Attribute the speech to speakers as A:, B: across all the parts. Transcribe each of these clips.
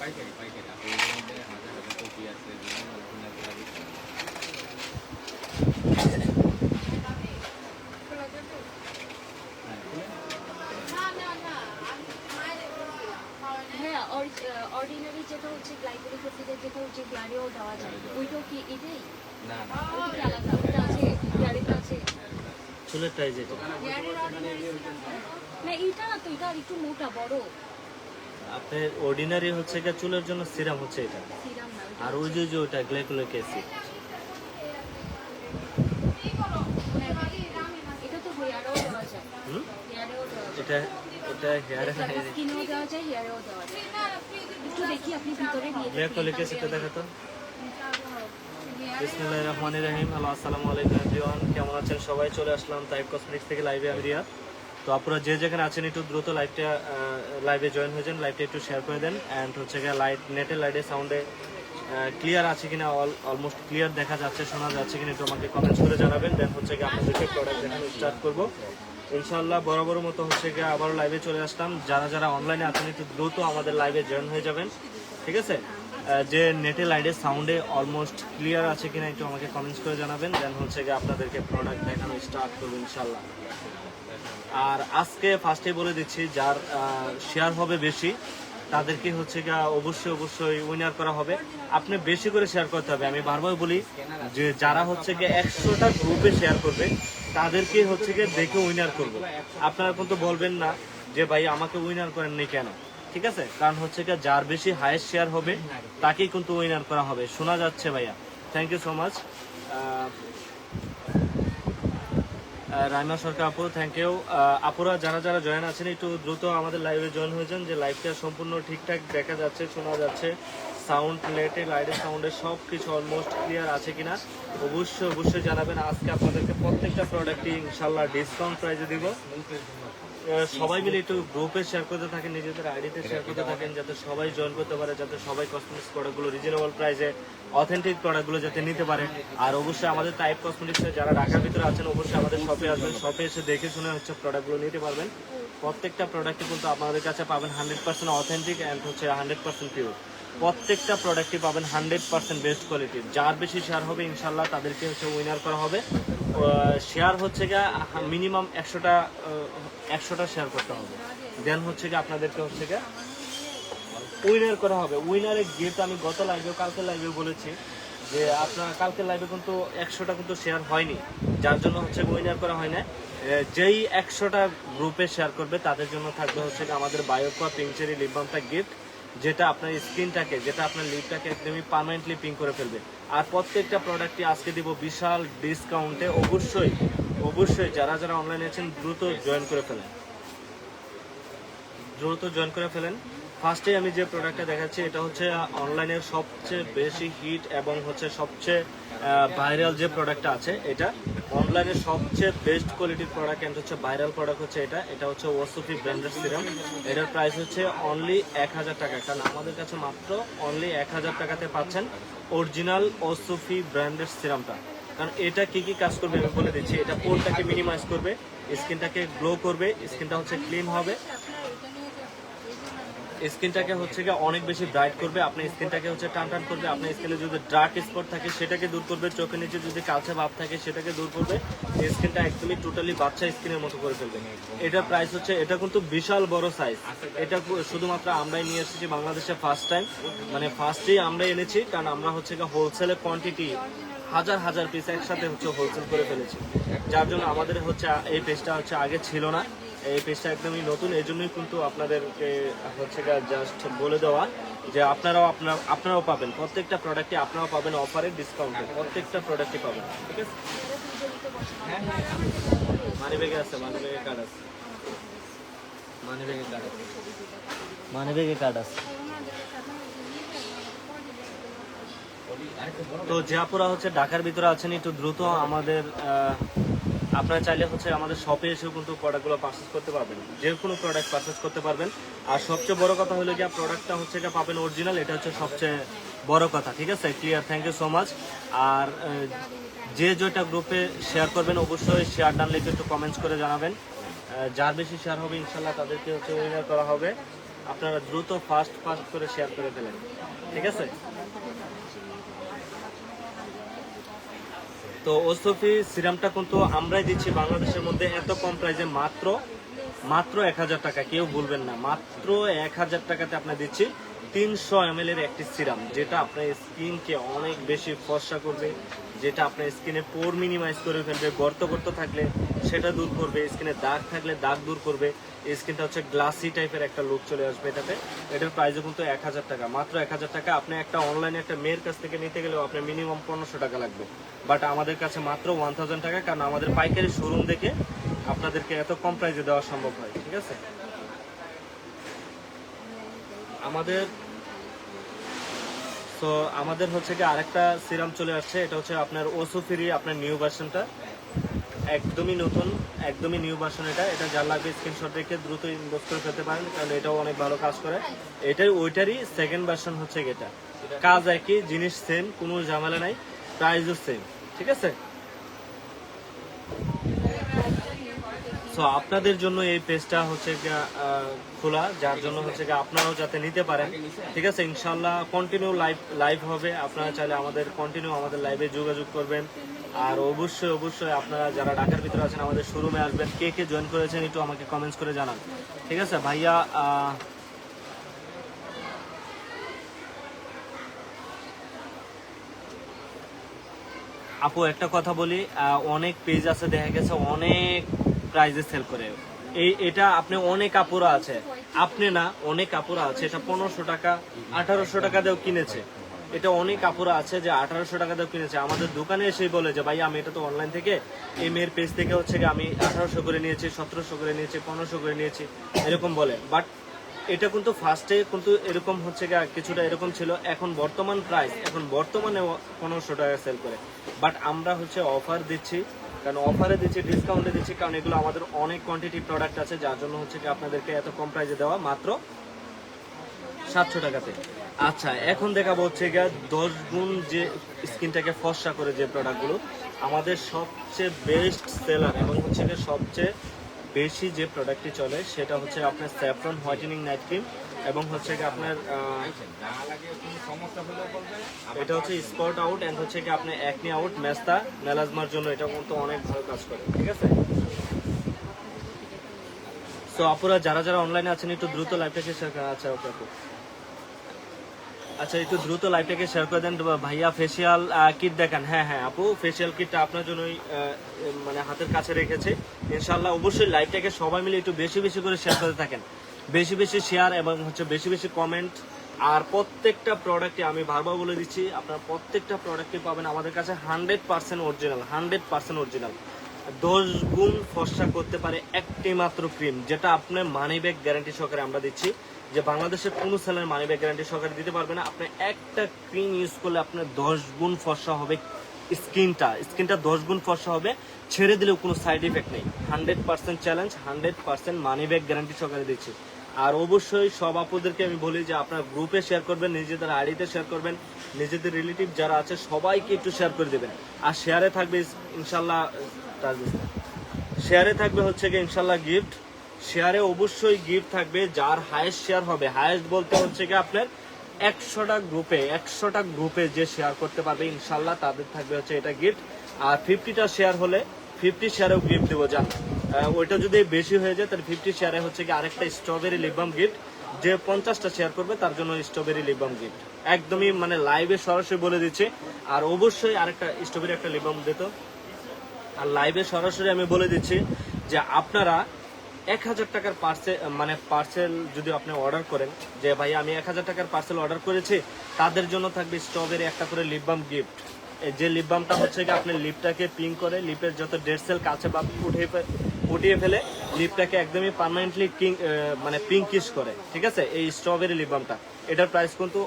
A: পাইকারি পাইকারি আপনি এর মধ্যে হাজার হাজার কপি আছে বিভিন্ন অরিজিনাল লাগে।
B: হ্যাঁ, অর্ডিনারি যেটা হচ্ছে গ্লাইকোলিক অ্যাসিডের যেটা হচ্ছে গ্লারিও দেওয়া যায়, ওইটাও কি এটাই?
A: না
B: ওইটা কি আলাদা? ওটা আছে, গ্লারিটা আছে।
C: চুলেরটাই যেটা
B: না এটা না তো, এটা একটু মোটা বড়
C: আপনার অর্ডিনারি হচ্ছে গিয়ে চুলের জন্য সিরাম হচ্ছে এটা,
B: সিরাম না
C: আর ওই যে ওইটা গ্লাইকোলিক অ্যাসিড।
B: এটা তো হেয়ারেও দেওয়া যায়, হেয়ারেও দেওয়া যায়,
C: এটা এটা হেয়ারে
B: স্কিনেও দেওয়া যায়, হেয়ারেও দেওয়া যায়। একটু দেখি আপনি ভিতরে দিয়ে
C: গ্লাইকোলিক অ্যাসিডটা দেখাতো। বিসমিল্লাহির রহমানির রহিম। হ্যালো, আসসালামু আলাইকুম এভরিওয়ান, কেমন আছেন সবাই? চলে আসলাম তাইব কসমেটিক্স থেকে লাইভে, আমি রিয়াদ। তো আপনারা যে যেখানে আছেন একটু দ্রুত লাইভে জয়েন হয়ে যান, লাইভটা একটু শেয়ার করে দেন। অ্যান্ড হচ্ছে গিয়ে নেটের লাইটের সাউন্ডে ক্লিয়ার আছে কিনা, অলমোস্ট ক্লিয়ার দেখা যাচ্ছে, শোনা যাচ্ছে কিনা একটু আমাকে কমেন্টস করে জানাবেন। দেন হচ্ছে গিয়ে আপনাদেরকে প্রোডাক্ট দেখানো স্টার্ট করবো ইনশাআল্লাহ। বরাবর মতো হচ্ছে গিয়ে আবারও লাইভে চলে আসলাম। যারা যারা অনলাইনে আছেন একটু দ্রুত আমাদের লাইভে জয়েন হয়ে যাবেন, ঠিক আছে? যে নেটে লাইটের সাউন্ডে অলমোস্ট ক্লিয়ার আছে কিনা একটু আমাকে কমেন্টস করে জানাবেন। দেন হচ্ছে গিয়ে আপনাদেরকে প্রোডাক্ট দেখানো স্টার্ট করবো ইনশাআল্লাহ। আর আজকে ফার্স্টে বলে দিচ্ছি, যার শেয়ার হবে বেশি তাদেরকে হচ্ছে গিয়ে অবশ্যই উইনার করা হবে। আপনি বেশি করে শেয়ার করতে হবে। আমি বারবার বলি যে যারা হচ্ছে গিয়ে 100টা গ্রুপে শেয়ার করবে তাদেরকে হচ্ছে গিয়ে দেখে উইনার করব। আপনারা কিন্তু বলবেন না যে ভাই আমাকে উইনার করেননি কেন, ঠিক আছে? কারণ হচ্ছে গিয়ে যার বেশি হাইয়েস্ট শেয়ার হবে তাকেই কিন্তু উইনার করা হবে। শোনা যাচ্ছে ভাইয়া? Thank you so much. Raima Sarkar আপু, থ্যাংক ইউ। আপুরা যারা যারা জয়েন আছেন একটু দ্রুত আমাদের লাইভে জয়েন হয়ে যান, যে লাইভটা সম্পূর্ণ ঠিকঠাক দেখা যাচ্ছে, শোনা যাচ্ছে, সাউন্ড নেটে লাইটের সাউন্ডে সব কিছু অলমোস্ট ক্লিয়ার আছে কিনা অবশ্যই জানাবেন। আজকে আপনাদেরকে প্রত্যেকটা প্রোডাক্টই ইনশাল্লাহ ডিসকাউন্ট প্রাইসে দিব। সবাই মিলে একটু গ্রুপে শেয়ার করতে থাকেন, নিজেদের আইডিতে শেয়ার করতে থাকেন, যাতে সবাই জয়েন করতে পারে, যাতে সবাই কসমেটিক্স প্রোডাক্টগুলো রিজনেবল প্রাইসে অথেন্টিক প্রোডাক্টগুলো যাতে নিতে পারে। আর অবশ্যই আমাদের টাইপ কসমেটিক্সে যারা ঢাকার ভিতরে আছেন অবশ্যই আমাদের শপে আসবেন, শপে এসে দেখে শুনে হচ্ছে প্রোডাক্টগুলো নিতে পারবেন। প্রত্যেকটা প্রোডাক্টই কিন্তু আপনাদের কাছে পাবেন 100% অথেন্টিক অ্যান্ড হচ্ছে 100% পিওর। প্রত্যেকটা প্রোডাক্টই পাবেন 100% বেস্ট কোয়ালিটির। যার বেশি শেয়ার হবে ইনশাল্লাহ তাদেরকে হচ্ছে উইনার করা হবে। শেয়ার হচ্ছে গিয়ে মিনিমাম 100টা শেয়ার করতে হবে, দেন হচ্ছে গিয়ে আপনাদেরকে হচ্ছে গিয়ে উইনার করা হবে। উইনারের গিফট আমি গত লাইভেও কালকে লাইভেও বলেছি যে আপনার কালকে লাইভে কিন্তু 100টা কিন্তু শেয়ার হয়নি, যার জন্য হচ্ছে উইনার করা হয় না। যেই 100টা গ্রুপে শেয়ার করবে তাদের জন্য থাকবে হচ্ছে আমাদের বায়োকোয়া পিঙ্ক চেরি লিপ বামটা গিফট, যেটা আপনার স্কিনটাকে, যেটা আপনার লিপটাকে একদমই পার্মানেন্টলি পিঙ্ক করে ফেলবে। আর প্রত্যেকটা প্রোডাক্টই আজকে দিব বিশাল ডিসকাউন্টে। অবশ্যই যারা যারা অনলাইনে আছেন দ্রুত জয়েন করে ফেলেন। ফার্স্টে আমি যে প্রোডাক্টটা দেখাচ্ছি এটা হচ্ছে অনলাইনের সবচেয়ে বেশি হিট এবং হচ্ছে সবচেয়ে ভাইরাল যে প্রোডাক্টটা আছে, এটা অনলাইনের সবচেয়ে বেস্ট কোয়ালিটির প্রোডাক্ট এন্ড হচ্ছে ভাইরাল প্রোডাক্ট হচ্ছে এটা হচ্ছে ওয়াসফি ব্র্যান্ডেড সিরাম। এটার প্রাইস হচ্ছে অনলি 1000 টাকা, কারণ আমাদের কাছে মাত্র অনলি 1000 টাকাতে পাচ্ছেন অরিজিনাল ওয়াসফি ব্র্যান্ডেড সিরামটা। কারণ এটা কি কি কাজ করবে আমি বলে দিচ্ছি। এটা পোরটাকে মিনিমাইজ করবে, স্কিনটাকে গ্লো করবে, স্কিনটা হচ্ছে ক্লিন হবে, স্কিনটাকে হচ্ছে গিয়ে অনেক বেশি ব্রাইট করবে, আপনার স্কিনটাকে হচ্ছে টান করবে, আপনার স্কিনে যদি ডার্ক স্পট থাকে সেটাকে দূর করবে, চোখের নিচে যদি কালচে ভাব থাকে সেটাকে দূর করবে, স্কিনটা একদমই টোটালি বাচ্চা স্কিনের মতো করে ফেলবে। এটার প্রাইস হচ্ছে, এটা কিন্তু বিশাল বড় সাইজ, এটা শুধুমাত্র আমরাই নিয়ে এসেছি বাংলাদেশে ফার্স্ট টাইম, মানে ফার্স্টেই আমরাই এনেছি, কারণ আমরা হচ্ছে গিয়ে হোলসেলে কোয়ান্টিটি হাজার পিস একসাথে হচ্ছে হোলসেল করে ফেলেছি, যার জন্য আমাদের হচ্ছে এই পেজটা হচ্ছে আগে ছিল না, এই পেজটা একদমই নতুন। এই জন্যই কিন্তু আপনাদেরকে হচ্ছে জাস্ট বলে দেওয়া যে আপনারাও পাবেন প্রত্যেকটা প্রোডাক্টে, আপনারাও পাবেন অফারে, ডিসকাউন্টে, প্রত্যেকটা প্রোডাক্টই পাবেন, ঠিক আছে? মানিব্যাগে আছে, মানিব্যাগে কার্ড আছে। তো যে আপুরা হচ্ছে ঢাকার ভিতরে আছেন একটু দ্রুত আমাদের, আপনারা চাইলে হচ্ছে আমাদের শপে এসেও কিন্তু প্রোডাক্টগুলো পারচেস করতে পারবেন, যে কোনো প্রোডাক্ট পারচেস করতে পারবেন। আর সবচেয়ে বড় কথা হলো গিয়ে প্রোডাক্টটা হচ্ছে গিয়ে পাবেন অরিজিনাল, এটা হচ্ছে সবচেয়ে বড় কথা, ঠিক আছে? Clear, thank you so much. আর যে যেটা গ্রুপে শেয়ার করবেন অবশ্যই শেয়ার ডান লিখে একটু কমেন্টস করে জানাবেন। যার বেশি শেয়ার হবে ইনশাল্লাহ তাদেরকে হচ্ছে উইনার করা হবে। আপনারা দ্রুত ফাস্ট করে শেয়ার করে ফেলেন, ঠিক আছে? তো ওসফি সিরামটা কিন্তু আমরাই দিচ্ছি বাংলাদেশের মধ্যে এত কম প্রাইসে, মাত্র 1000 টাকা। কেউ ভুলবেন না, মাত্র 1000 টাকাতে আপনি দিচ্ছি 300 ml এর একটি সিরাম, যেটা আপনার স্কিনকে অনেক বেশি ফর্সা করবে, যেটা আপনার স্কিনে পোর মিনিমাইজ করে ফেলবে, গর্ত থাকলে সেটা দূর করবে, স্কিনে দাগ থাকলে দাগ দূর করবে, স্কিনটা হচ্ছে গ্লাসি টাইপের একটা লুক চলে আসবে এটাতে। এটার প্রাইসও কিন্তু 1000 টাকা, মাত্র 1000 টাকা। আপনি একটা অনলাইনে একটা মেয়ের কাছ থেকে নিতে গেলেও আপনার মিনিমাম 1500 টাকা লাগবে, বাট আমাদের কাছে মাত্র 1000 টাকা, কারণ আমাদের পাইকারি শোরুম দেখে আপনাদেরকে এত কম প্রাইসে দেওয়া সম্ভব হয়, ঠিক আছে? আমাদের হচ্ছে কি আরেকটা সিরাম চলে আসছে, এটা হচ্ছে আপনার ওসোফিরি, আপনার নিউ ভার্সনটা, একদমই নতুন, একদমই নিউ ভার্সন। এটা যার লাগবে স্ক্রিনশট রেখে দ্রুত ইনবক্স করে ফেলতে পারেন, কারণ এটাও অনেক ভালো কাজ করে। ওইটারই সেকেন্ড ভার্সন হচ্ছে এটা, কাজ একই, জিনিস সেম, কোনো ঝামেলা নাই, প্রাইসও সেম, ঠিক আছে? সো আপনাদের জন্য এই পেজটা হচ্ছে খোলা, যার জন্য হচ্ছে আপনারাও যাতে নিতে পারেন, ঠিক আছে? ইনশাল্লাহ কন্টিনিউ লাইভ হবে, আপনারা চাইলে কন্টিনিউ আমাদের লাইভে যোগাযোগ করবেন। আর অবশ্যই আপনারা যারা ঢাকার ভিতরে আছেন আমাদের শোরুমে আসবেন। কে জয়েন করেছেন একটু আমাকে কমেন্টস করে জানান, ঠিক আছে? ভাইয়া আপু একটা কথা বলি, অনেক পেজ আছে দেখা গেছে অনেক প্রাইজে সেল করে, এটা আপনি অনেক আপুরা আছে, আপনি না, অনেক আপুরা আছে এটা 1500 টাকা 1800 টাকা দিয়েও কিনেছে। এটা অনেক আপুরা আছে যে 1800 টাকা দিয়েও কিনেছে, আমাদের দোকানে এসে বলে যে ভাই আমি এটা তো অনলাইন থেকে, এই মেয়ের পেজ থেকে হচ্ছে আমি 1800 করে নিয়েছি, 1700 করে নিয়েছি, 1500 করে নিয়েছি, এরকম বলে। বাট এটা কিন্তু ফার্স্টে কিন্তু এরকম হচ্ছে কিছুটা এরকম ছিল, এখন বর্তমানে 1500 টাকা সেল করে। বাট আমরা হচ্ছে অফার দিচ্ছি, কারণ অফারে দিচ্ছি, ডিসকাউন্টে দিচ্ছি, কারণ এগুলো আমাদের অনেক কোয়ান্টিটি প্রোডাক্ট আছে, যার জন্য হচ্ছে আপনাদেরকে এত কম প্রাইসে দেওয়া, মাত্র 700 টাকাতে। আচ্ছা, এখন দেখাবো হচ্ছে 10 গুণ যে স্কিনটাকে ফর্সা করে যে প্রোডাক্টগুলো আমাদের সবচেয়ে বেস্ট সেলার এবং হচ্ছে সবচেয়ে বেশি যে প্রোডাক্টটি চলে, সেটা হচ্ছে আপনার স্যাফরন হোয়াইটেনিং নাইট ক্রিম, এবং হচ্ছে আপনার এটা হচ্ছে স্পট আউট এন্ড হচ্ছে আপনার অ্যাকনি আউট, মেস্তা, মেলাজমার জন্য এটা কিন্তু অনেক ভালো কাজ করে, ঠিক আছে? সো আপুরা যারা অনলাইনে আছেন একটু দ্রুত লাইভটাকে শেয়ার করেন। আচ্ছা ওকে আপু, আচ্ছা একটু দ্রুত লাইভটাকে শেয়ার করে দেন। ভাইয়া ফেসিয়াল কিট দেখান। হ্যাঁ আপু, ফেসিয়াল কিটটা আপনার জন্যই মানে হাতের কাছে রেখেছে ইনশাল্লাহ। অবশ্যই লাইভটাকে সবাই মিলে একটু বেশি করে শেয়ার করতে থাকেন, বেশি শেয়ার এবং হচ্ছে বেশি কমেন্ট। আর প্রত্যেকটা প্রোডাক্টে আমি বারবার বলে দিচ্ছি, আপনারা প্রত্যেকটা প্রোডাক্টে পাবেন আমাদের কাছে 100% অরিজিনাল, 100% অরিজিনাল। 10 গুণ ফর্সা করতে পারে একটি মাত্র ক্রিম, যেটা আপনার মানি ব্যাগ গ্যারান্টি সহকারে আমরা দিচ্ছি, যে বাংলাদেশের কোনো সেলের মানি ব্যাগ গ্যারান্টি সহকারে দিতে পারবে না। আপনি একটা ক্রিম ইউজ করলে আপনার 10 গুণ ফর্সা হবে স্কিনটা 10 গুণ ফর্সা হবে, ছেড়ে দিলেও কোনো সাইড ইফেক্ট নেই। 100% চ্যালেঞ্জ, 100% মানি ব্যাগ গ্যারান্টি সহকারে দিচ্ছি। আর অবশ্যই সব আপুদেরকে আমি বলি যে আপনার গ্রুপে শেয়ার করবেন, নিজেদের আইডিতে শেয়ার করবেন, নিজেদের রিলেটিভ যারা আছে সবাইকে একটু শেয়ার করে দেবেন। আর শেয়ারে থাকবে ইনশাল্লাহ, শেয়ারে থাকবে হচ্ছে ইনশাল্লাহ গিফট। শেয়ারে অবশ্যই গিফট থাকবে, যার হাইয়েস্ট শেয়ার হবে, হাইয়েস্ট বলতে হচ্ছে আপনার 100টা গ্রুপে যে শেয়ার করতে পারবে ইনশাল্লাহ তাদের থাকবে হচ্ছে এটা গিফট। আর 50টা শেয়ার হলে 50 শেয়ারেও গিফট দেবো, জান ওইটা যদি বেশি হয়ে যায় তাহলে 50 শেয়ারে হচ্ছে আরেকটা স্ট্রবেরি লিপ বাম গিফট। যে 50টা শেয়ার করবে তার জন্য স্ট্রবেরি লিপ বাম গিফট, একদমই মানে লাইভে সরাসরি বলে দিচ্ছি। আর অবশ্যই আরেকটা স্ট্রবেরি একটা লিপ বাম দিত। আর লাইভে সরাসরি আমি বলে দিচ্ছি যে আপনারা 1000 টাকার পার্সেল যদি আপনি অর্ডার করেন, যে ভাই আমি 1000 টাকার পার্সেল অর্ডার করেছি, তাদের জন্য থাকবে স্ট্রবেরি একটা করে লিপ বাম গিফট। যে লিপ বামটা হচ্ছে আপনি লিপটাকে পিঙ্ক করে, লিপের যত ডেড সেল কাছে বা উঠিয়ে ফেলে লিপটাকে একদমই পার্মানেন্টলি পিঙ্কিশ করে, ঠিক আছে? এই স্ট্রবেরি লিপ বামটা, এটার প্রাইস কিন্তু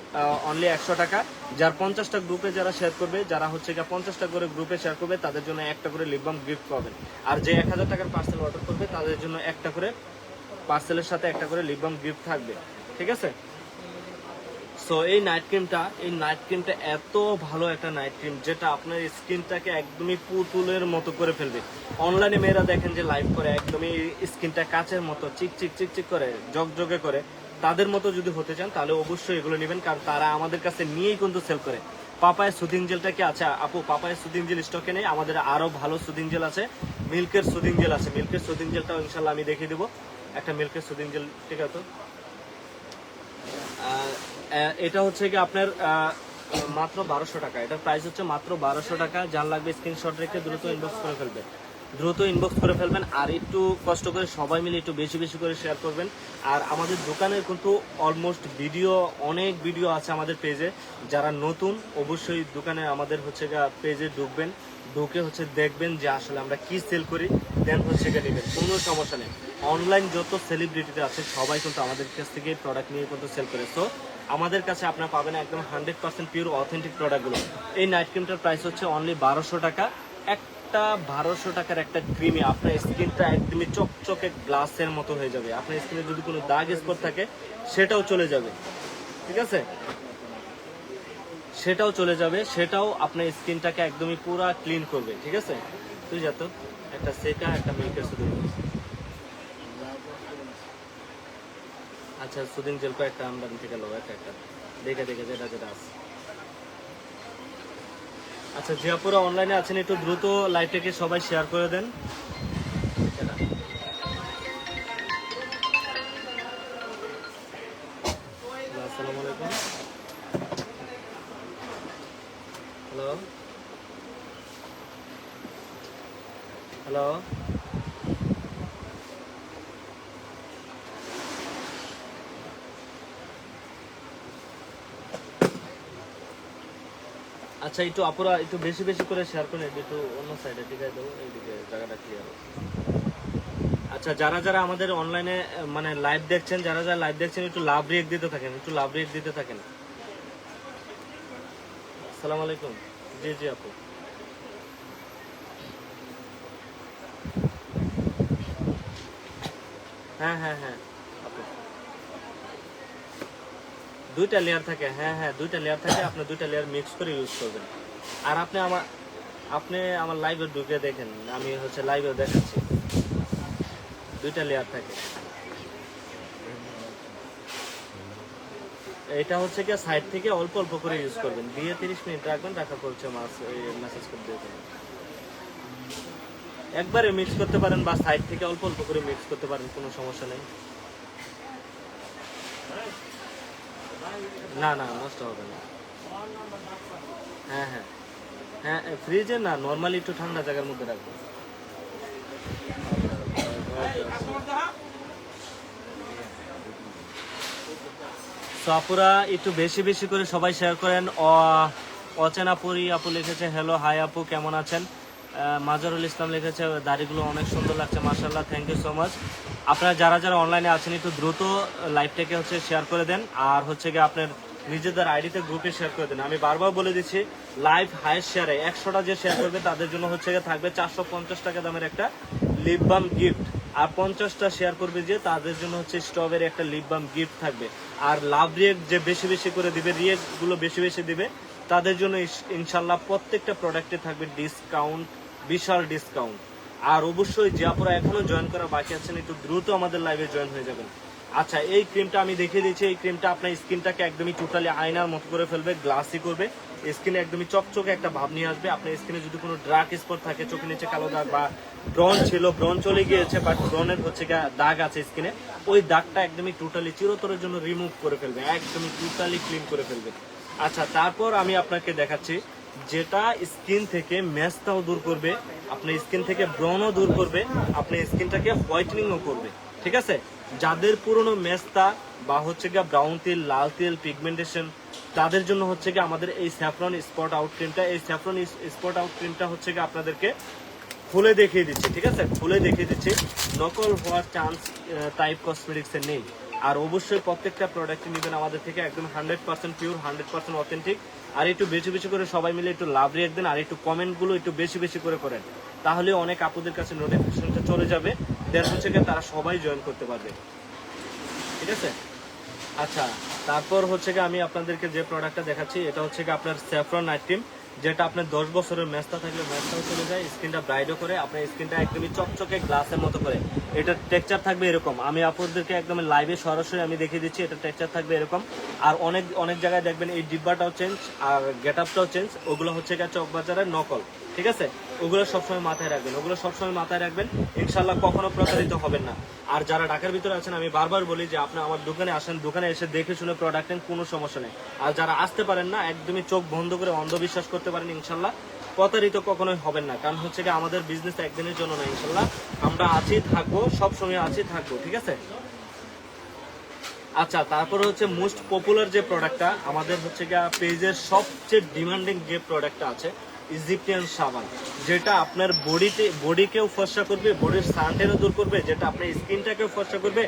C: অনলি 100 টাকা। যার 50টা গ্রুপে যারা শেয়ার করবে, যারা হচ্ছে 50টা করে গ্রুপে শেয়ার করবে, তাদের জন্য একটা করে লিপ বাম গিফট পাবেন। আর যে 1000 টাকার পার্সেল অর্ডার করবে তাদের জন্য একটা করে পার্সেলের সাথে একটা করে লিপ বাম গিফট থাকবে, ঠিক আছে? সো সো এই নাইট ক্রিমটা এত ভালো একটা নাইট ক্রিম, যেটা আপনার স্কিনটাকে একদমই পুতুলের মতো করে ফেলবে। অনলাইনে মেয়েরা দেখেন যে লাইভ করে একদমই স্কিনটা কাচের মতো চিকচিক করে, জগজগে করে, তাদের মতো যদি হতে চান তাহলে অবশ্যই এগুলো নেবেন, কারণ তারা আমাদের কাছে নিয়েই কিন্তু সেল করে। পাপায়া সুদিং জেলটা কি আছে আপু? পাপায়া সুদিং জেল স্টকে নেই, আমাদের আরো ভালো সুদিং জেল আছে, মিল্কের সুদিং জেল আছে। মিল্কের সুদিং জেলটাও ইনশাল্লাহ আমি দেখিয়ে দেবো, একটা মিল্কের সুদিং জেল, ঠিক আছে? এটা হচ্ছে কি আপনার মাত্র 1200 টাকা, এটার প্রাইস হচ্ছে মাত্র 1200 টাকা। যার লাগবে স্ক্রিনশট রেখে দ্রুত ইনবক্স করে ফেলবেন, আর একটু কষ্ট করে সবাই মিলে একটু বেশি বেশি করে শেয়ার করবেন। আর আমাদের দোকানের কিন্তু অলমোস্ট অনেক ভিডিও আছে আমাদের পেজে। যারা নতুন অবশ্যই দোকানে আমাদের হচ্ছে পেজে ঢুকে হচ্ছে দেখবেন যে আসলে আমরা কি সেল করি, দেন হচ্ছে নেবেন, কোনো সমস্যা নেই। অনলাইন যত সেলিব্রিটিতে আছে সবাই কিন্তু আমাদের কাছ থেকে প্রোডাক্ট নিয়ে কিন্তু সেল করে। সো আমাদের কাছে আপনারা পাবেন একদম 100% পিওর অথেন্টিক প্রোডাক্টগুলো। এই নাইট ক্রিমটার প্রাইস হচ্ছে অনলি 1200 টাকা। একটা 1200 টাকার একটা ক্রিমে আপনার স্কিনটা একদমই চকচকে গ্লাসের মতো হয়ে যাবে। আপনার স্কিনে যদি কোনো দাগ স্পট থাকে সেটাও চলে যাবে, ঠিক আছে? সেটাও আপনার স্কিনটাকে একদমই পুরো ক্লিন করবে, ঠিক আছে? তুই যা তো একটা সেটা একটা মিল্কের সুদিং। আচ্ছা সুদিং জেল একটা আমদানি থেকে লো, একটা দেখে যেটা আছে। আচ্ছা যে আপুরা অনলাইনে আছেন একটু দ্রুত লাইভটাকে সবাই শেয়ার করে দেন। আসসালামু আলাইকুম, হ্যালো। আচ্ছা একটু আপুরা একটু বেশি বেশি করে শেয়ার করেন, একটু অন্য সাইডে ঠিক আছে, এইদিকে জায়গাটা ক্লিয়ার হবে। আচ্ছা যারা আমাদের অনলাইনে মানে লাইভ দেখছেন, যারা লাইভ দেখছেন একটু লাভ রিয়েক্ট দিতে থাকেন, আসসালামু আলাইকুম। জি আপু, হ্যাঁ আপু দুইটা লেয়ার থাকে, দুইটা লেয়ার থাকে, আপনি দুইটা লেয়ার মিক্স করে ইউজ করবেন। আর আপনি আমার লাইভে ঢুকে দেখেন, আমি হচ্ছে লাইভেও দেখাচ্ছি, দুইটা লেয়ার থাকে। এটা হচ্ছে কি সাইড থেকে অল্প অল্প করে ইউজ করবেন, দিয়ে 30 মিনিট রাখবেন, রাখার পর হচ্ছে মেসেজ করে দিয়ে দেবেন। একবারে মিক্স করতে পারেন বা সাইড থেকে অল্প অল্প করে মিক্স করতে পারেন, কোনো সমস্যা নেই। না নষ্ট হবে না। হ্যাঁ ফ্রিজে না, নর্মালি একটু ঠান্ডা জায়গার মধ্যে রাখবেন। তো আপুরা একটু বেশি বেশি করে সবাই শেয়ার করেন। অচেনা পুরি আপু লিখেছে হ্যালো হাই আপু কেমন আছেন। মাজারুল ইসলাম লিখেছে দাড়িগুলো অনেক সুন্দর লাগছে, মাশাআল্লাহ, থ্যাংক ইউ সো মাচ। আপনারা যারা অনলাইনে আছেন একটু দ্রুত লাইভটাকে হচ্ছে শেয়ার করে দেন, আর হচ্ছে গিয়ে আপনার নিজেদের আইডিতে গ্রুপে শেয়ার করে দেন। আমি বারবার বলে দিচ্ছি লাইভ হাইস্ট শেয়ারে 100টা যে শেয়ার করবে তাদের জন্য হচ্ছে গিয়ে থাকবে 450 টাকা দামের একটা লিপ বাম গিফট, আর 50টা শেয়ার করবে যে তাদের জন্য হচ্ছে স্ট্রবেরি একটা লিপ বাম গিফট থাকবে। আর লাভ রিয়েক্ট যে বেশি বেশি করে দিবে, রিয়েক্ট গুলো বেশি বেশি দিবে, তাদের জন্য ইনশাল্লাহ প্রত্যেকটা প্রোডাক্টে থাকবে ডিসকাউন্ট, বিশাল ডিসকাউন্ট। আর অবশ্যই যে আপনারা এখনো জয়েন করা বাকি আছেন একটু দ্রুত আমাদের লাইভে জয়েন হয়ে যাবেন। আচ্ছা এই ক্রিমটা আমি দেখিয়ে দিচ্ছি, এই ক্রিমটা আপনার স্কিনটাকে একদমই টোটালি আয়নার মতো করে ফেলবে, গ্লাসি করবে, স্কিনে একদমই চকচকে একটা ভাব নিয়ে আসবে। আপনার স্কিনে যদি কোনো ডার্ক স্পট থাকে, চোখের নিচে কালো দাগ বা ব্রন ছিল, ব্রন চলে গিয়েছে, বাট ব্রনের হচ্ছে দাগ আছে স্কিনে, ওই দাগটা একদমই টোটালি চিরতরের জন্য রিমুভ করে ফেলবে, একদমই টোটালি ক্লিন করে ফেলবে। আচ্ছা তারপর আমি আপনাকে দেখাচ্ছি যেটা স্কিন থেকে মেস্তাও দূর করবে, আপনার স্কিন থেকে ব্রনও দূর করবে, আপনার স্কিনটাকে হোয়াইটেনিংও করবে, ঠিক আছে? যাদের পুরনো মেস্তা বা হচ্ছে গিয়ে ব্রাউন তিল, লাল তিল, পিগমেন্টেশন, তাদের জন্য হচ্ছে গিয়ে আমাদের এই স্যাফরন স্পট আউট ক্রিমটা, এই স্যাফরন স্পট আউট ক্রিমটা হচ্ছে গিয়ে আপনাদেরকে খুলে দেখিয়ে দিচ্ছি, ঠিক আছে? খুলে দেখিয়ে দিচ্ছি, নকল হওয়ার চান্স টাইপ কসমেটিক্সের নেই। আর অবশ্যই প্রত্যেকটা প্রোডাক্ট নেবেন আমাদের থেকে একদম 100% পিওর, 100% অথেন্টিক। আর একটু বেশি বেশি করে সবাই মিলে একটু লাভ রেট দেন, আর একটু কমেন্টগুলো একটু বেশি বেশি করে করেন, তাহলে অনেক আপুদের কাছে নোটিফিকেশনটা চলে যাবে, দেন হচ্ছে গিয়ে তারা সবাই জয়েন করতে পারবে, ঠিক আছে? আচ্ছা তারপর হচ্ছে কি আমি আপনাদেরকে যে প্রোডাক্টটা দেখাচ্ছি এটা হচ্ছে কি আপনার স্যাফরন নাইট ক্রিম, যেটা আপনার 10 বছরের মেস্তা থাকলে মেস্তাও চলে যায়, স্কিনটা ব্রাইটও করে, আপনার স্কিনটা একদমই চকচকে গ্লাসের মতো করে। এটার টেক্সচার থাকবে এরকম, আমি আপনাদেরকে একদম লাইভে সরাসরি আমি দেখিয়ে দিচ্ছি, এটা টেক্সচার থাকবে এরকম। আর অনেক জায়গায় দেখবেন এই ডিব্বাটাও চেঞ্জ আর গেট আপটাও চেঞ্জ, ওগুলো হচ্ছে গিয়ে চকবাজারের নকল, ঠিক আছে? ওগুলো সবসময় মাথায় রাখবেন, ওগুলো সবসময় মাথায় রাখবেন, ইনশাল্লাহ কখনো প্রতারিত হবেন না। আর যারা ঢাকার ভিতরে আছেন আমি বারবার বলি যে আপনি আমার দোকানে আসেন, দোকানে এসে দেখে শুনে প্রোডাক্ট নেন, কোনো সমস্যা নেই। আর যারা আসতে পারেন না, একদমই চোখ বন্ধ করে অন্ধবিশ্বাস করতে পারেন, ইনশাল্লাহ প্রতারিত কখনোই হবেন না। কারণ হচ্ছে কি আমাদের বিজনেস একদিনের জন্য না, ইনশাল্লাহ আমরা আছি থাকবো, সবসময় আছি থাকবো, ঠিক আছে? আচ্ছা, তারপরে হচ্ছে মোস্ট পপুলার যে প্রোডাক্টটা আমাদের হচ্ছে গিয়ে পেজের সবচেয়ে ডিমান্ডিং যে প্রোডাক্টটা আছে, ইজিপটিয়ান সাবান, যেটা আপনার বডিকেও ফর্সা করবে, বডির সানটেনও দূর করবে, যেটা আপনার স্কিনটাকেও ফর্সা করবে,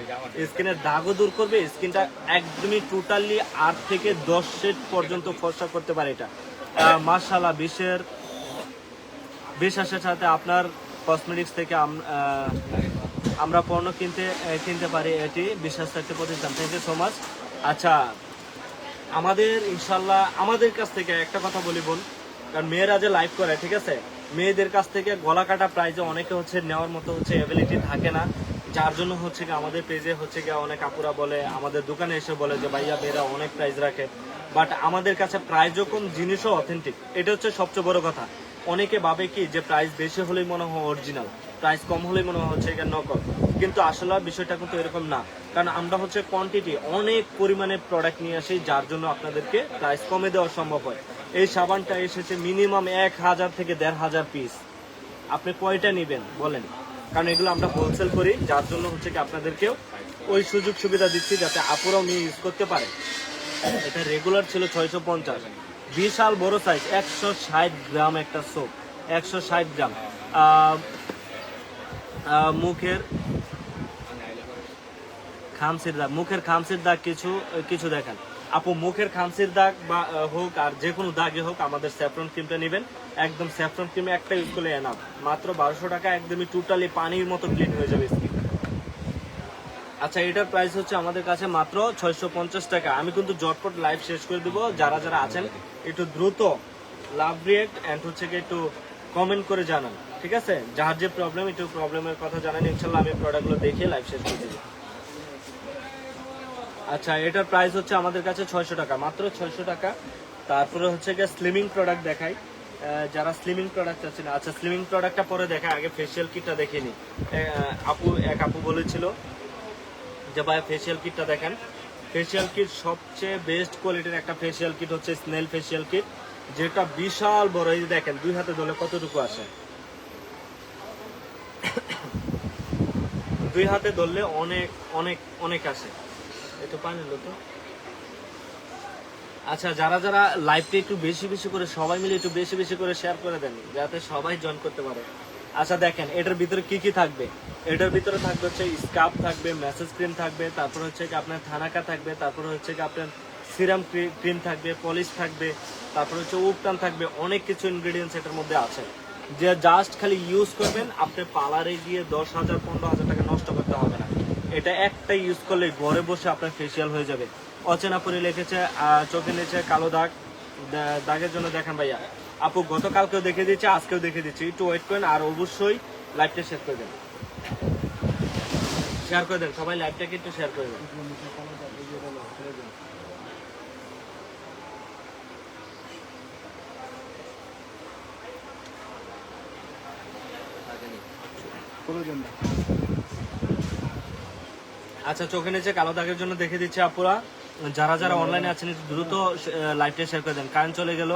C: স্কিনের দাগও দূর করবে, স্কিনটা একদমই টোটালি 8 থেকে 10 শেড পর্যন্ত ফর্সা করতে পারে এটা। মাশাআল্লাহ, বিশ্বাসের সাথে আপনার কসমেটিক্স থেকে আমরা পণ্য কিনতে পারি, এটি বিশ্বাস থাকতে প্রতিষ্ঠান। Thank you so much. আচ্ছা, আমাদের ইনশাল্লাহ আমাদের কাছ থেকে একটা কথা বলি বোন, কারণ মেয়েরা যে লাইভ করে, ঠিক আছে, মেয়েদের কাছ থেকে গলা কাটা প্রাইজে অনেকে হচ্ছে নেওয়ার মতো হচ্ছে অ্যাবিলিটি থাকে না, যার জন্য হচ্ছে কি আমাদের পেজে হচ্ছে কি অনেক আপুরা বলে, আমাদের দোকানে এসে বলে যে ভাইয়া মেয়েরা অনেক প্রাইস রাখে, বাট আমাদের কাছে প্রাইজও কম, জিনিসও অথেন্টিক, এটা হচ্ছে সবচেয়ে বড় কথা। অনেকে ভাবে কি যে প্রাইস বেশি হলেই মনে হয় অরিজিনাল, প্রাইস কম হলেই মনে হচ্ছে এটা নকল, কিন্তু আসলে বিষয়টা কিন্তু এরকম না। কারণ আমরা হচ্ছে কোয়ান্টিটি অনেক পরিমাণে প্রোডাক্ট নিয়ে আসি, যার জন্য আপনাদেরকে প্রাইস কমে দেওয়া সম্ভব হয়। এই সাবানটা এসেছে মিনিমাম 1000 থেকে 1500 পিস। আপনি কয়টা নেবেন বলেন? কারণ এগুলো আমরা হোলসেল করি, যার জন্য হচ্ছে কি আপনাদেরকেও ওই সুযোগ সুবিধা দিচ্ছি যাতে আপুরাও নিয়ে ইউজ করতে পারে। এটা রেগুলার ছিল 650, বিশাল বড় সাইজ, 160 গ্রাম একটা সোপ, 160 গ্রাম। মুখের খামসির দাগ কিছু দেখেন আপু, মুখের খামসির দাগ বা হোক আর যে কোনো দাগে হোক, আমাদের স্যাফরন ক্রিমটা নেবেন। একদম স্যাফরন ক্রিমে একটা ইউজ করলে এনাফ, মাত্র 1200 টাকা, একদমই টোটালি পানির মতো ক্লিন হয়ে যাবে স্কিন। আচ্ছা, এটার প্রাইস হচ্ছে আমাদের কাছে মাত্র 650 টাকা। আমি কিন্তু জটপট লাইভ শেষ করে দিব, যারা আছেন একটু দ্রুত লাভ রিয়েক্ট এন্ড হচ্ছে কি একটু কমেন্ট করে জানান, ঠিক আছে? যার যে প্রবলেম, একটু প্রবলেমের কথা জানান, ইনশাল্লাহ আমি প্রোডাক্টগুলো দেখিয়ে লাইভ শেষ করে দিব। আচ্ছা, এটার প্রাইস হচ্ছে আমাদের কাছে 600 টাকা, মাত্র 600 টাকা। তারপরে হচ্ছে গিয়ে স্লিমিং প্রোডাক্ট দেখাই, যারা স্লিমিং প্রোডাক্ট আছেন। আচ্ছা, স্লিমিং প্রোডাক্টটা পরে দেখায়, আগে ফেসিয়াল কিটটা দেখে নিই। আপু বলেছিল যে ভাই ফেসিয়াল কিটটা দেখেন। ফেসিয়াল কিট সবচেয়ে বেস্ট কোয়ালিটির একটা ফেসিয়াল কিট হচ্ছে স্নেল ফেসিয়াল কিট, যেটা বিশাল বড়। এই দেখেন 2 হাতে ধরলে কতটুকু আসে, 2 হাতে ধরলে অনেক অনেক অনেক আসে। একটু পানি লো তো। আচ্ছা, যারা লাইভটা একটু বেশি করে সবাই মিলে একটু বেশি করে শেয়ার করে দেন, যাতে সবাই জয়েন করতে পারে। আচ্ছা, দেখেন এটার ভিতরে কি থাকবে। এটার ভিতরে থাকবে হচ্ছে স্কার্ফ থাকবে, মেসেজ ক্রিম থাকবে, তারপর হচ্ছে কি আপনার থানাকা থাকবে, তারপর হচ্ছে কি আপনার সিরাম ক্রিম থাকবে, পলিশ থাকবে, তারপর হচ্ছে উপটান থাকবে, অনেক কিছু ইনগ্রেডিয়েন্টস এটার মধ্যে আছে, যে জাস্ট খালি ইউজ করবেন। আপনি পার্লারে গিয়ে 10,000 15,000 টাকা নষ্ট করতে হবে না। এটা একটা ইউজ করলে ঘরে বসে আপনার ফেসিয়াল হয়ে যাবে। অচেনা পরে লিখেছে চোখের নিচে কালো দাগের জন্য দেখেন ভাইয়া, আপু গতকালকেও দেখে দিচ্ছে, আজকেও দেখে দিচ্ছি, একটু ওয়েট করেন। আর অবশ্যই লাইভটা শেয়ার করে দেন, সবাই লাইভটাকে একটু শেয়ার করে দেন। আচ্ছা, চোখের নিচে কালো দাগের জন্য দেখে দিচ্ছে আপুরা, যারা অনলাইনে আছেন একটু দ্রুত লাইভটা শেয়ার করে দেন। কারেন্ট চলে গেল,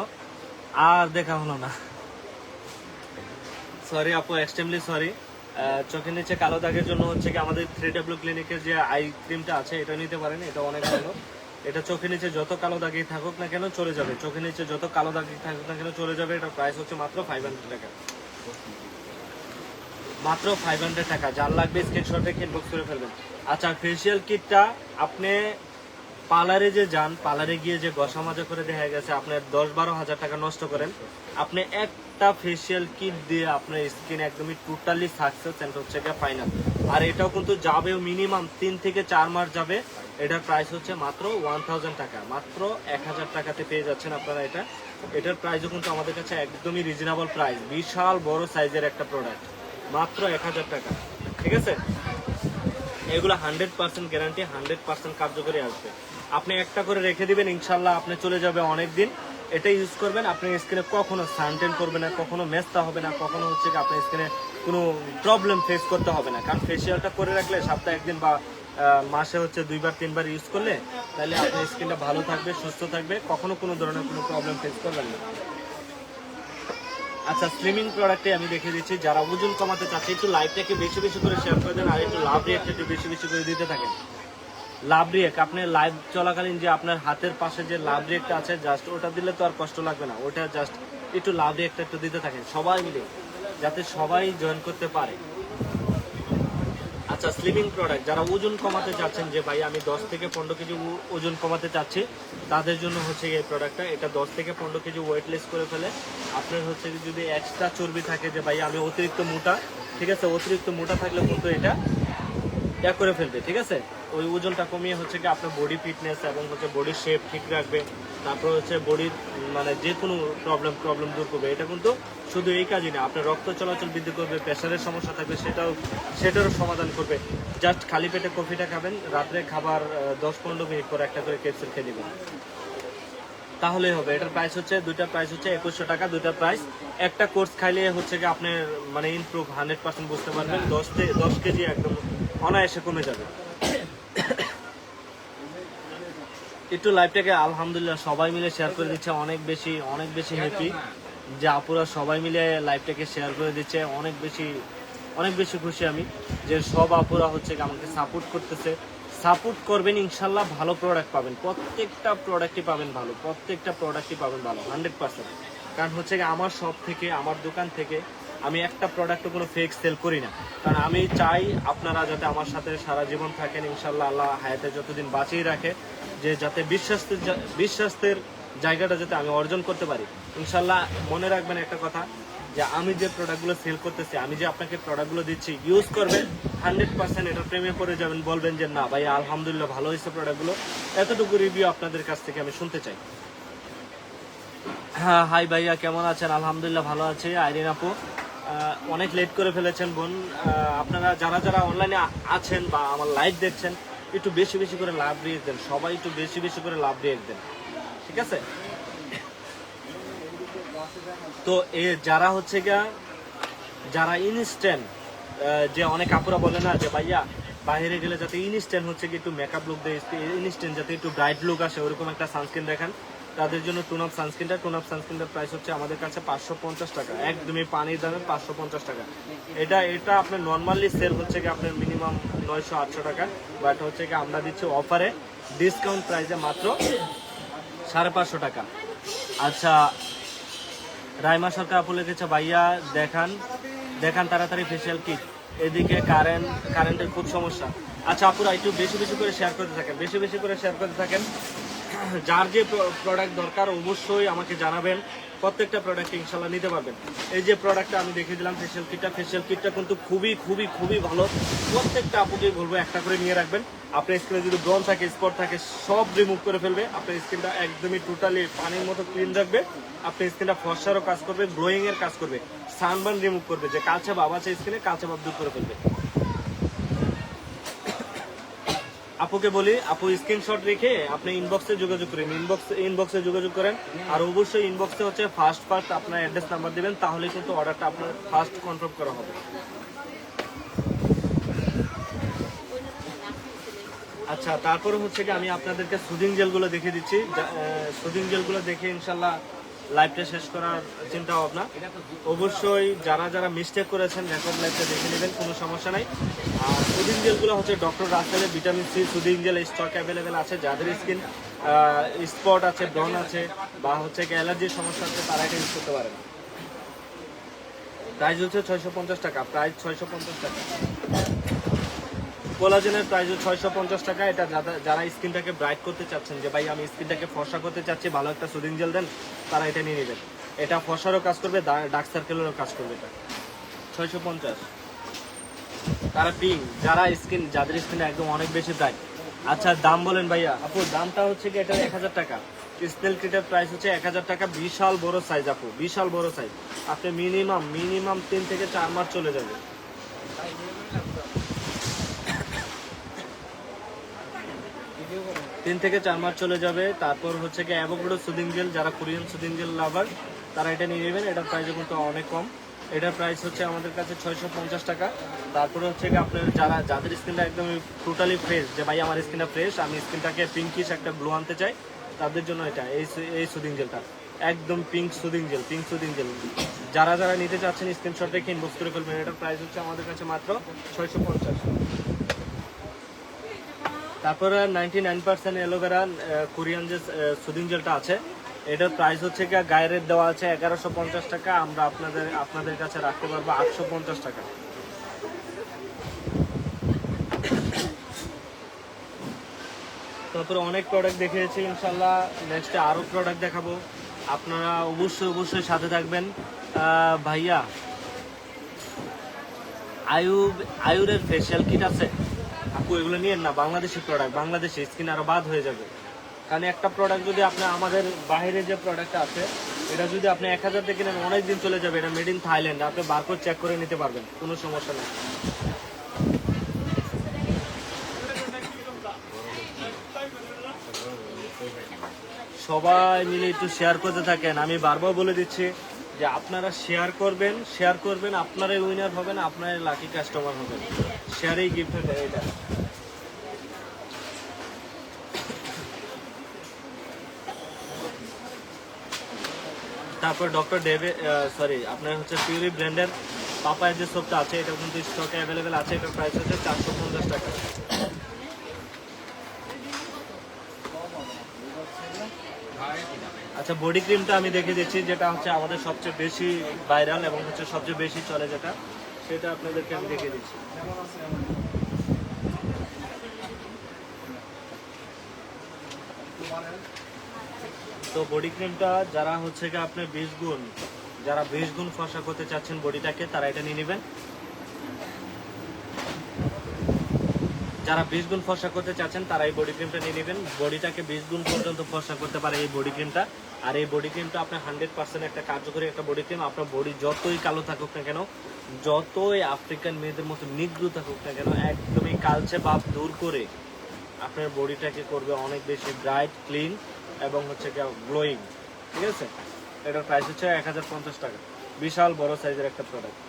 C: আর দেখা হলো না, সরি আপু, এক্সট্রিমলি সরি। চোখের নিচে কালো দাগের জন্য হচ্ছে কি আমাদের 3W ক্লিনিকের যে আই ক্রিমটা আছে, এটা নিতে পারেন, এটা অনেক ভালো। এটা চোখের নিচে যত কালো দাগই থাকুক না কেন চলে যাবে, চোখের নিচে যত কালো দাগই থাকুক না কেন চলে যাবে। এটা প্রাইস হচ্ছে মাত্র 500 টাকা, মাত্র 500 টাকা। যার লাগবে স্ক্রিনশট রেখে ইনবক্স করে ফেলবেন। আচ্ছা, ফেসিয়াল কিটটা আপনি পার্লারে যে যান, পার্লারে গিয়ে যে ঘষা মাজা করে দেখা গেছে আপনার 10-12 হাজার টাকা নষ্ট করেন, আপনি একটা ফেসিয়াল কিট দিয়ে আপনার স্কিন একদমই টোটালি সাকসেস এন্ড হচ্ছে গিয়ে ফাইনাল। আর এটাও কিন্তু যাবে মিনিমাম 3 থেকে 4 মাস যাবে। এটার প্রাইস হচ্ছে মাত্র 1000 টাকা, মাত্র 1000 টাকাতে পেয়ে যাচ্ছেন আপনারা এটা। এটার প্রাইসও কিন্তু আমাদের কাছে একদমই রিজনেবল প্রাইস, বিশাল বড় সাইজের একটা প্রোডাক্ট, মাত্র 1000 টাকা। ঠিক আছে, এগুলো 100% গ্যারান্টি, 100% কার্যকরী আসবে। আপনি একটা করে রেখে দিবেন, ইনশাল্লাহ আপনি চলে যাবে অনেক দিন। এটা ইউজ করবেন, আপনার স্কিনে কখনো সানটেন করবে না, কখনো মেস্তা হবে না, কখনো হচ্ছে কি আপনার স্কিনে কোনো প্রবলেম ফেস করতে হবে না। কারণ ফেসিয়ালটা করে রাখলে সপ্তাহে একদিন বা মাসে হচ্ছে 2বার 3বার ইউজ করলে তাহলে আপনার স্কিনটা ভালো থাকবে, সুস্থ থাকবে, কখনো কোনো ধরনের কোনো প্রবলেম ফেস করবেন না। আচ্ছা, স্লিমিং প্রোডাক্টে আমি দেখে দিচ্ছি, যারা ওজন কমাতে চাচ্ছে একটু লাইভটাকে বেশি বেশি করে শেয়ার করে দেন, আর একটু লাভ রিয়েক্ট একটু বেশি বেশি করে দিতে থাকেন। লাভ রিয়েক্ট আপনি লাইভ চলাকালীন যে আপনার হাতের পাশে যে লাভ রিয়েক্ট আছে, জাস্ট ওটা দিলে তো আর কষ্ট লাগবে না, ওটা জাস্ট একটু লাভ রিয়েক্ট একটু দিতে থাকেন সবাই মিলে, যাতে সবাই জয়েন করতে পারে। আচ্ছা, স্লিমিং প্রোডাক্ট যারা ওজন কমাতে চাচ্ছেন, যে ভাই আমি 10 থেকে 15 কেজি ওজন কমাতে চাচ্ছি, তাদের জন্য হচ্ছে এই প্রোডাক্টটা। এটা 10 থেকে 15 কেজি ওয়েটলেস করে ফেলে। আপনার হচ্ছে যদি এক্সট্রা চর্বি থাকে, যে ভাই আমি অতিরিক্ত মোটা, ঠিক আছে, অতিরিক্ত মোটা থাকলে কিন্তু এটা করে ফেলবে। ঠিক আছে, ওই ওজনটা কমিয়ে হচ্ছে কি আপনার বডি ফিটনেস এবং হচ্ছে বডির শেপ ঠিক রাখবে, তারপর হচ্ছে বডির মানে যে কোনো প্রবলেম দূর করবে। এটা কিন্তু শুধু এই কাজই না, আপনার রক্ত চলাচল বৃদ্ধি করবে, প্রেশারের সমস্যা থাকবে সেটারও সমাধান করবে। জাস্ট খালি পেটে কফিটা খাবেন, রাত্রে খাবার 10-15 মিনিট পর একটা করে ক্যাপসুল খেয়ে নেবেন, তাহলেই হবে। এটার প্রাইস হচ্ছে, দুইটার প্রাইস হচ্ছে 2100 টাকা, দুইটার প্রাইস। একটা কোর্স খাইলে হচ্ছে কি আপনার মানে ইমপ্রুভ 100% বুঝতে পারবেন, 10 কেজি একদম অনায়াসে কমে যাবে। একটু লাইভটাকে আলহামদুলিল্লাহ সবাই মিলে শেয়ার করে দিচ্ছে, অনেক বেশি হ্যাপি যে আপুরা সবাই মিলে লাইভটাকে শেয়ার করে দিচ্ছে। অনেক বেশি খুশি আমি যে সব আপুরা হচ্ছে আমাকে সাপোর্ট করতেছে। সাপোর্ট করবেন, ইনশাল্লাহ ভালো প্রোডাক্ট পাবেন, প্রত্যেকটা প্রোডাক্টই পাবেন ভালো, 100%। কারণ হচ্ছে আমার শপ থেকে, আমার দোকান থেকে আমি একটা প্রোডাক্টও কোনো ফেক সেল করি না। কারণ আমি চাই আপনারা যাতে আমার সাথে সারা জীবন থাকেন, ইনশাল্লাহ আল্লাহ হায়াতে যতদিন বাঁচিয়ে রাখে, যে যাতে বিশ্বাসের জায়গাটা যাতে আমি অর্জন করতে পারি। ইনশাল্লাহ মনে রাখবেন একটা কথা, যে আমি যে প্রোডাক্টগুলো সেল করতেছি, আমি যে আপনাকে প্রোডাক্টগুলো দিচ্ছি, ইউজ করবেন 100%, এটা প্রেমে পড়ে যাবেন, বলবেন যে না ভাই আলহামদুলিল্লাহ ভালো হয়েছে প্রোডাক্টগুলো। এতটুকু রিভিউ আপনাদের কাছ থেকে আমি শুনতে চাই। হ্যাঁ, হাই ভাইয়া, কেমন আছেন? আলহামদুলিল্লাহ ভালো আছি। আইরিন আপু, অনেক লেট করে ফেলেছেন বোন। আপনারা যারা অনলাইনে আছেন বা আমার লাইভ দেখছেন, একটু বেশি করে লাভ রিয়েক্ট দেন, সবাই একটু বেশি করে লাভ রিয়েক্ট দেন, ঠিক আছে? তো যারা হচ্ছে গিয়া, যারা ইনস্ট্যান্ট, যে অনেক আপুরা বলে না যে ভাইয়া বাইরে গেলে যাতে ইনস্ট্যান্ট হচ্ছে কি একটু মেকআপ লুক দেয়, ইনস্ট্যান্ট যাতে একটু ব্রাইট লুক আসে, ওরকম একটা সানস্ক্রিন দেখান, তাদের জন্য টুন আপ সানস্ক্রিনটার প্রাইস হচ্ছে আমাদের কাছে 550 টাকা, একদমই পানির দামে 550 টাকা। এটা আপনার নর্মালি সেল হচ্ছে কি আপনার মিনিমাম 900-800 টাকা, বাট হচ্ছে কি আমরা দিচ্ছি অফারে ডিসকাউন্ট প্রাইসে মাত্র 550 টাকা। আচ্ছা, রাইমা সরকার আপু লিখেছে ভাইয়া দেখান তাড়াতাড়ি ফেসিয়াল কিট, এদিকে কারেন্টের খুব সমস্যা। আচ্ছা আপুরা, একটু বেশি করে শেয়ার করতে থাকেন, যার যে প্রোডাক্ট দরকার অবশ্যই আমাকে জানাবেন, প্রত্যেকটা প্রোডাক্ট ইনশাল্লাহ নিতে পারবেন। এই যে প্রোডাক্টটা আমি দেখে দিলাম ফেসিয়াল কিটটা কিন্তু খুবই ভালো। প্রত্যেকটা আপুকে বলবো একটা করে নিয়ে রাখবেন। আপনার স্কিনে যদি ব্রণ থাকে, স্পট থাকে, সব রিমুভ করে ফেলবে। আপনার স্কিনটা একদমই টোটালি পানির মতো ক্লিন রাখবে। আপনার স্কিনটা ফর্সারও কাজ করবে, গ্লোয়িং এর কাজ করবে, সানবার্ন রিমুভ করবে, যে কালচে ভাব আছে স্কিনে, কালচে ভাব দূর করে ফেলবে। আপুকে বলি, আপু স্ক্রিনশট রেখে আপনি ইনবক্সে যোগাযোগ করেন, আর অবশ্যই ইনবক্সে হচ্ছে ফার্স্ট আপনার অ্যাড্রেস নাম্বার দিবেন, তাহলে কিন্তু অর্ডারটা আপনার ফার্স্ট কনফার্ম করা হবে। আচ্ছা, তারপরে হচ্ছে কি আমি আপনাদেরকে সুদিং জেলগুলো দেখিয়ে দিচ্ছি। সুদিং জেলগুলো দেখে ইনশাল্লাহ লাইভটা শেষ করার চিন্তা ভাবনা। অবশ্যই যারা মিস্টেক করেছেন রেকর্ড লাইভটা দেখে নেবেন, কোনো সমস্যা নাই। আর সুদিং জেলগুলো হচ্ছে ডক্টর রাসেলের vitamin C soothing gel stock available আছে। যাদের স্কিন স্পট আছে, ব্রণ আছে, বা হচ্ছে কি অ্যালার্জির সমস্যা আছে, তারা এটা ইউজ করতে পারেন। প্রাইস হচ্ছে 650 টাকা, প্রাইস 650 টাকা। কোলাজেনের প্রাইস 650 টাকা। এটা যারা স্কিনটাকে ব্রাইট করতে চাচ্ছেন, যে ভাই আমি স্কিনটাকে ফর্সা করতে চাচ্ছি, ভালো একটা সুদিং জেল দেন, তারা এটা নিয়ে নেবেন। এটা ফর্সারও কাজ করবে, ডার্ক সার্কেলেরও কাজ করবে। এটা 650। তারা পিঙ্ক, যাদের স্কিন একদম অনেক বেশি ব্রাইট। আচ্ছা দাম বলেন ভাইয়া। আপু দামটা হচ্ছে কি এটা 1000 টাকা, স্নেল কিটের প্রাইস হচ্ছে 1000 টাকা। বিশাল বড় সাইজ আপু, বিশাল বড় সাইজ। আপনি মিনিমাম 3 থেকে 4 মাস চলে যাবে। 3 থেকে 4 মাস চলে যাবে। তারপর হচ্ছে কি অ্যাভোকাডো সুদিং জেল, যারা কোরিয়ান সুদিং জেল লাভার তারা এটা নিয়ে নেবেন। এটার প্রাইস কিন্তু অনেক কম, এটার প্রাইস হচ্ছে আমাদের কাছে 650 টাকা। তারপরে হচ্ছে কি আপনার যাদের স্কিনটা একদম টোটালি ফ্রেশ, যে ভাই আমার স্কিনটা ফ্রেশ, আমি স্কিনটাকে পিঙ্কিশ একটা গ্লো আনতে চাই, তাদের জন্য এটা এই সুদিং জেলটা একদম পিঙ্ক সুদিং জেল। যারা নিতে চাচ্ছেন স্ক্রিনশট রেখে ইনবক্স করে ফেলবেন। এটার প্রাইস হচ্ছে আমাদের কাছে মাত্র 650। তারপরে 99% অ্যালোভেরা কোরিয়ান যে সুদিং জেলটা আছে, এটার প্রাইস হচ্ছে কি গায়ের রেট দেওয়া আছে 1150 টাকা, আমরা আপনাদের কাছে রাখতে পারবো 850 টাকা। তারপরে অনেক প্রোডাক্ট দেখিয়েছি, ইনশাল্লাহ নেক্সটে আরও প্রোডাক্ট দেখাবো, আপনারা অবশ্যই সাথে থাকবেন। ভাইয়া আয়ুরের ফেশিয়াল কিট আছে আপু, এগুলো নিয়েন না, বাংলাদেশি প্রোডাক্ট, বাংলাদেশি স্কিন আরো বাদ হয়ে যাবে। কারণ একটা প্রোডাক্ট যদি আপনি আমাদের বাইরে যে প্রোডাক্টটা আছে এটা যদি আপনি 1000 থেকে কিনেন অনেক দিন চলে যাবে। এটা মেড ইন থাইল্যান্ড, আপনি বারকোড চেক করে নিতে পারবেন, কোনো সমস্যা নেই। সবাই মিলে একটু শেয়ার করতে থাকেন। আমি বারবার বলে দিচ্ছি যে আপনারা শেয়ার করবেন, আপনারাই উইনার হবেন, আপনারাই লাকি কাস্টমার হবেন। শেয়ারেই গিফট হবে এটা। তারপর ডক্টর ডেভে আপনার হচ্ছে পিউরি ব্র্যান্ডের পাপায়ের যে সোপটা আছে, এটা কিন্তু স্টকে অ্যাভেলেবেল আছে। এটার প্রাইস হচ্ছে 450 টাকা। আচ্ছা বডি ক্রিমটা আমি দেখে দিচ্ছি, যেটা হচ্ছে আমাদের সবচেয়ে বেশি ভাইরাল এবং হচ্ছে সবচেয়ে বেশি চলে যেটা, সেটা আপনাদেরকে আমি দেখে দিচ্ছি। তো বডি ক্রিমটা যারা হচ্ছে কি আপনি 20 গুণ ফর্সা করতে চাচ্ছেন বডিটাকে, তারা এটা নিয়ে নেবেন। যারা 20 গুণ ফর্সা করতে চাচ্ছেন তারা এই বডি ক্রিমটা নিয়ে নেবেন। বডিটাকে 20 গুণ পর্যন্ত ফর্সা করতে পারে এই বডি ক্রিমটা। আর এই বডি ক্রিমটা আপনার 100% একটা কার্যকরী একটা বডি ক্রিম। আপনার বডি যতই কালো থাকুক না কেন, যতই আফ্রিকান মেয়েদের মতো নিগ্রু থাকুক না কেন, একদমই কালচে ভাব দূর করে আপনার বডিটাকে করবে অনেক বেশি ব্রাইট, ক্লিন এবং হচ্ছে গ্লোয়িং। ঠিক আছে, এটার প্রাইস হচ্ছে 1050 টাকা। বিশাল বড় সাইজের একটা প্রোডাক্ট।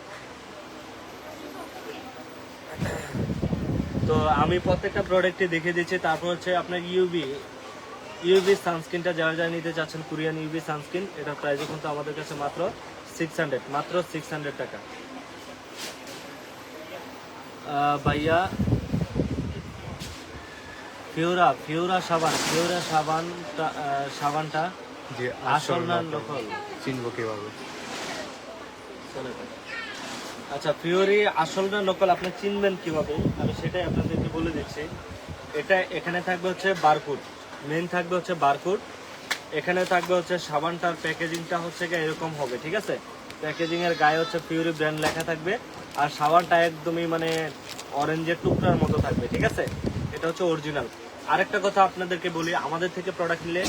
C: তো আমি প্রত্যেকটা প্রোডাক্টই দেখে দিচ্ছি। তারপর হচ্ছে আপনার ইউভি সানস্ক্রিনটা যারা নিতে চাচ্ছেন, কোরিয়ান ইউভি সানস্ক্রিন, এটার প্রাইস কিন্তু আমাদের কাছে মাত্র 600 টাকা। ভাইয়া ফিউরা সাবানটা আসল না নকল
A: চিনবো কিভাবে?
C: আচ্ছা ফিউরি আসল না নকল আপনি চিনবেন কিভাবে, আমি সেটাই আপনাদেরকে বলে দিচ্ছি। এখানে থাকবে হচ্ছে বারকোড, মেন থাকবে হচ্ছে বারকোড। এখানে থাকবে হচ্ছে সাবানটার প্যাকেজিংটা হচ্ছে এরকম হবে। ঠিক আছে, প্যাকেজিং এর গায়ে হচ্ছে ফিউরি ব্র্যান্ড লেখা থাকবে, আর সাবানটা একদমই মানে অরেঞ্জের টুকরার মতো থাকবে। ঠিক আছে, এটা হচ্ছে অরিজিনাল। আরেকটা কথা আপনাদেরকে বলি, আমাদের থেকে প্রোডাক্ট নিলে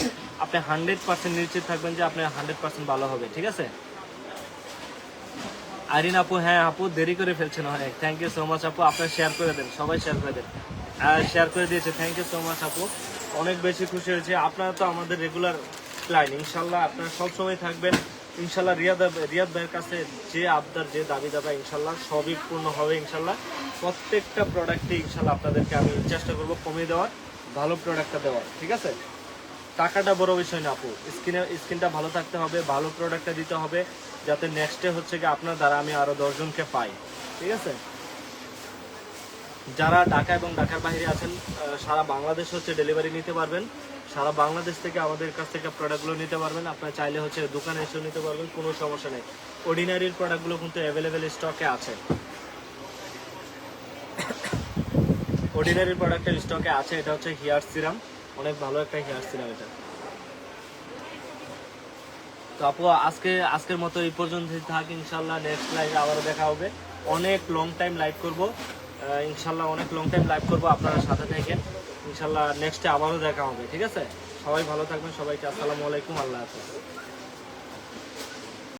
C: আপনি 100% নিশ্চিত থাকবেন যে আপনি 100% ভালো হবে। ঠিক আছে, আইরিন আপু, হ্যাঁ আপু দেরি করে ফেলছেন অনেক, থ্যাংক ইউ সো মাচ আপু। আপনার শেয়ার করে দেন, সবাই শেয়ার করে দেন। শেয়ার করে দিয়েছে, থ্যাংক ইউ সো মাচ আপু, অনেক বেশি খুশি হয়েছে। আপনারা তো আমাদের রেগুলার ক্লায়েন্ট, ইনশাল্লাহ আপনারা সবসময় থাকবেন। ইনশাল্লাহ রিয়াদ ভাইয়ের কাছে যে আবদার, যে দাবি দাবা, ইনশাল্লাহ সবই পূর্ণ হবে। ইনশাল্লাহ প্রত্যেকটা প্রোডাক্টে ইনশাল্লাহ আপনাদেরকে আমি চেষ্টা করবো কমিয়ে দেওয়ার, ভালো প্রোডাক্টটা দেওয়ার। ঠিক আছে, টাকাটা বড় বিষয় না আপু, স্কিনটা ভালো থাকতে হবে, ভালো প্রোডাক্টটা দিতে হবে, যাতে নেক্সটে হচ্ছে কি আপনার দ্বারা আমি আরো 10 জনকে পাই। ঠিক আছে, যারা ঢাকা এবং ঢাকার বাইরে আছেন, সারা বাংলাদেশ হচ্ছে ডেলিভারি নিতে পারবেন। সারা বাংলাদেশ থেকে আমাদের কাছ থেকে প্রোডাক্টগুলো নিতে পারবেন। আপনারা চাইলে হচ্ছে দোকানে এসেও নিতে পারবেন, কোনো সমস্যা নেই। অর্ডিনারির প্রোডাক্টগুলো কিন্তু অ্যাভেলেবেল স্টকে আছে, অর্ডিনারির প্রোডাক্টের স্টকে আছে। এটা হচ্ছে হেয়ার সিরাম, অনেক ভালো একটা হেয়ার সিরাম এটা। তো আপু আজকের মতো এই পর্যন্তই থাক, ইনশাল্লাহ নেক্সট লাইভে আবারও দেখা হবে। অনেক লং টাইম লাইভ করবো ইনশাল্লাহ, অনেক লং টাইম লাইভ করবো, আপনারা সাথে থাকেন ইনশাল্লাহ। নেক্সটে আবারও দেখা হবে, ঠিক আছে? সবাই ভালো থাকবেন, সবাইকে আসসালামু আলাইকুম, আল্লাহ হাফেজ।